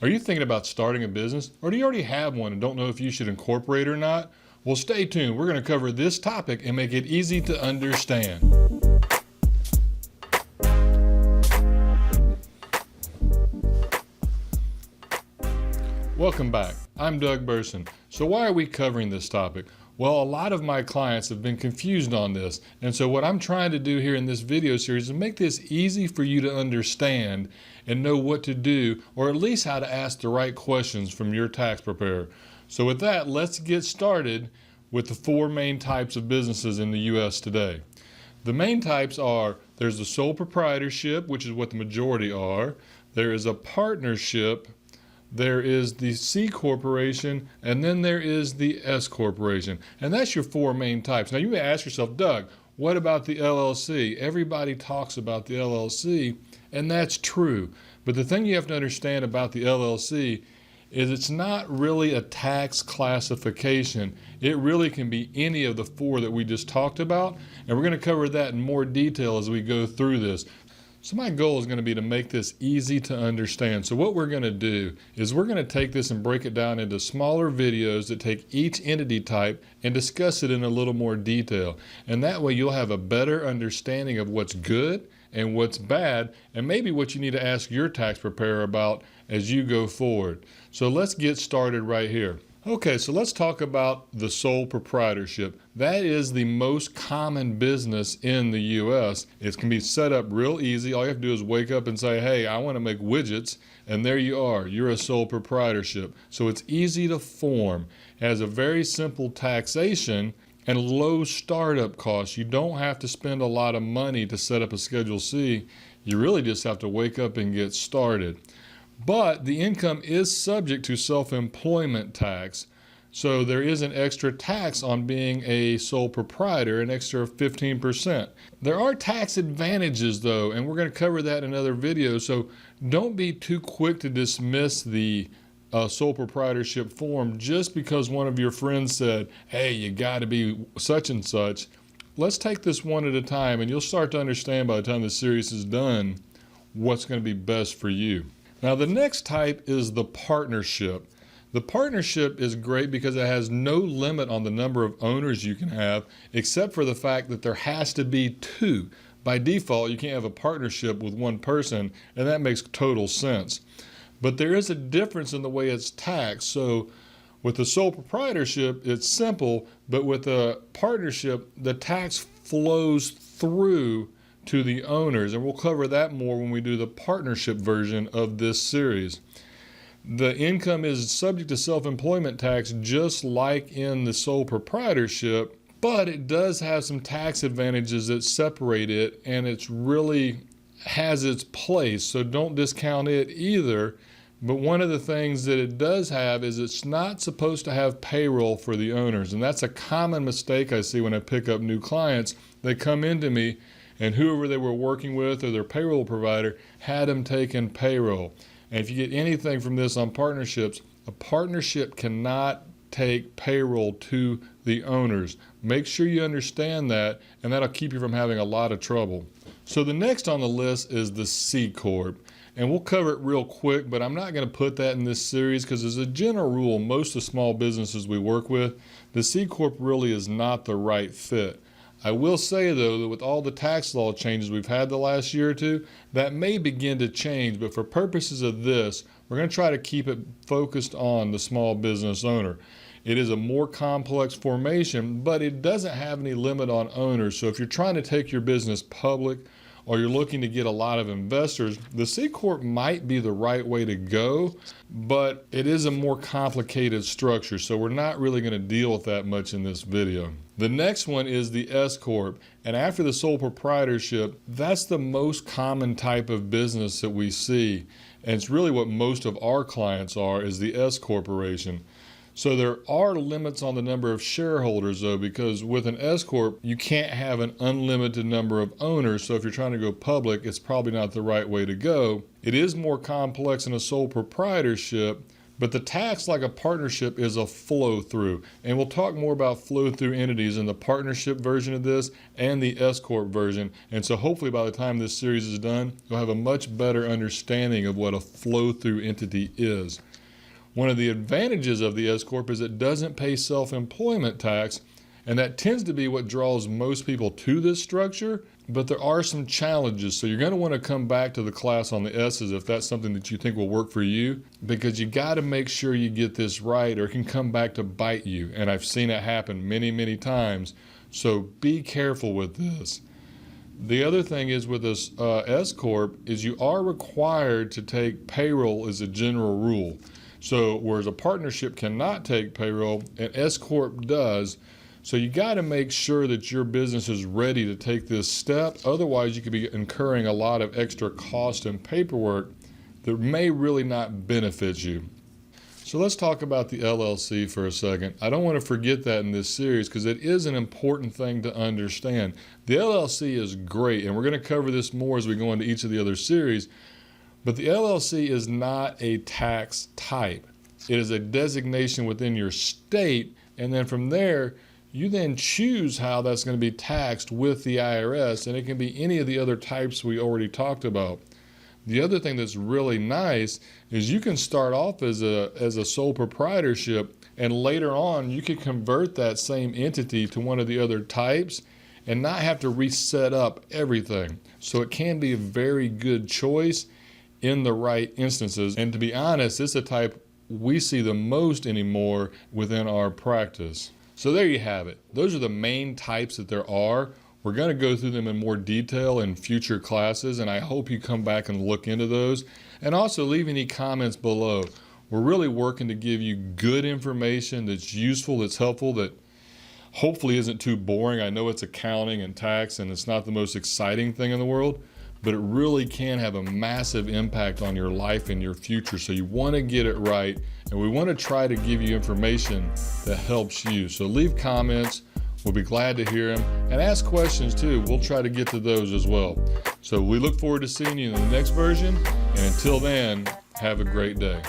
Are you thinking about starting a business, or do you already have one and don't know if you should incorporate or not? Well, stay tuned. We're going to cover this topic and make it easy to understand. Welcome back. I'm Doug Burson. So why are we covering this topic? Well, a lot of my clients have been confused on this, and so what I'm trying to do here in this video series is make this easy for you to understand and know what to do, or at least how to ask the right questions from your tax preparer. So with that, let's get started with the four main types of businesses in the U.S. today. The main types are, there's the sole proprietorship, which is what the majority are. There is a partnership. There is the C corporation, and then there is the S corporation. And that's your four main types. Now you may ask yourself, Doug, what about the LLC? Everybody talks about the LLC, and that's true. But the thing you have to understand about the LLC is it's not really a tax classification. It really can be any of the four that we just talked about, and we're going to cover that in more detail as we go through this. So my goal is going to be to make this easy to understand. So what we're going to do is we're going to take this and break it down into smaller videos that take each entity type and discuss it in a little more detail. And that way you'll have a better understanding of what's good and what's bad, and maybe what you need to ask your tax preparer about as you go forward. So let's get started right here. Okay, so let's talk about the sole proprietorship. That is the most common business in the U.S. It can be set up real easy. All you have to do is wake up and say, hey, I want to make widgets, and there you are. You're a sole proprietorship. So it's easy to form. It has a very simple taxation and low startup costs. You don't have to spend a lot of money to set up a Schedule C. You really just have to wake up and get started. But the income is subject to self-employment tax. So there is an extra tax on being a sole proprietor, an extra 15%. There are tax advantages though, and we're going to cover that in another video. So don't be too quick to dismiss the sole proprietorship form just because one of your friends said, hey, you got to be such and such. Let's take this one at a time, and you'll start to understand by the time the series is done what's going to be best for you. Now the next type is the partnership. The partnership is great because it has no limit on the number of owners you can have, except for the fact that there has to be two. By default, you can't have a partnership with one person, and that makes total sense. But there is a difference in the way it's taxed. So with the sole proprietorship, it's simple, but with a partnership, the tax flows through to the owners, and we'll cover that more when we do the partnership version of this series. The income is subject to self-employment tax just like in the sole proprietorship, but it does have some tax advantages that separate it, and it's really has its place, so don't discount it either. But one of the things that it does have is it's not supposed to have payroll for the owners, and that's a common mistake I see when I pick up new clients. They come into me and whoever they were working with or their payroll provider had them taking payroll. And if you get anything from this on partnerships, a partnership cannot take payroll to the owners. Make sure you understand that, and that'll keep you from having a lot of trouble. So the next on the list is the C Corp. And we'll cover it real quick, but I'm not going to put that in this series because as a general rule, most of the small businesses we work with, the C Corp really is not the right fit. I will say though that with all the tax law changes we've had the last year or two, that may begin to change, but for purposes of this, we're going to try to keep it focused on the small business owner. It is a more complex formation, but it doesn't have any limit on owners. So if you're trying to take your business public or you're looking to get a lot of investors, the C Corp might be the right way to go, but it is a more complicated structure, so we're not really going to deal with that much in this video. The next one is the S-Corp, and after the sole proprietorship, that's the most common type of business that we see, and it's really what most of our clients are, is the S corporation. So there are limits on the number of shareholders though, because with an S-Corp, you can't have an unlimited number of owners. So if you're trying to go public, it's probably not the right way to go. It is more complex in a sole proprietorship, But the tax, like a partnership, is a flow through. And we'll talk more about flow through entities in the partnership version of this and the S-Corp version. And so hopefully by the time this series is done, you'll have a much better understanding of what a flow through entity is. One of the advantages of the S-Corp is it doesn't pay self-employment tax, and that tends to be what draws most people to this structure. But there are some challenges, so you're going to want to come back to the class on the S's if that's something that you think will work for you, because you got to make sure you get this right or it can come back to bite you. And I've seen it happen many, many times, so be careful with this. The other thing is with this S-Corp is you are required to take payroll as a general rule. So whereas a partnership cannot take payroll, an S-Corp does. So you got to make sure that your business is ready to take this step. Otherwise, you could be incurring a lot of extra cost and paperwork that may really not benefit you. So let's talk about the LLC for a second. I don't want to forget that in this series because it is an important thing to understand. The LLC is great, and we're going to cover this more as we go into each of the other series. But the LLC is not a tax type. It is a designation within your state, and then from there, you then choose how that's going to be taxed with the IRS, and it can be any of the other types we already talked about. The other thing that's really nice is you can start off as a sole proprietorship, and later on you can convert that same entity to one of the other types and not have to reset up everything. So it can be a very good choice in the right instances. And to be honest, it's a type we see the most anymore within our practice. So there you have it. Those are the main types that there are. We're going to go through them in more detail in future classes, and I hope you come back and look into those. And also leave any comments below. We're really working to give you good information that's useful, that's helpful, that hopefully isn't too boring. I know it's accounting and tax, and it's not the most exciting thing in the world, but it really can have a massive impact on your life and your future. So you want to get it right, and we want to try to give you information that helps you. So leave comments. We'll be glad to hear them, and ask questions too. We'll try to get to those as well. So we look forward to seeing you in the next version, and until then, have a great day.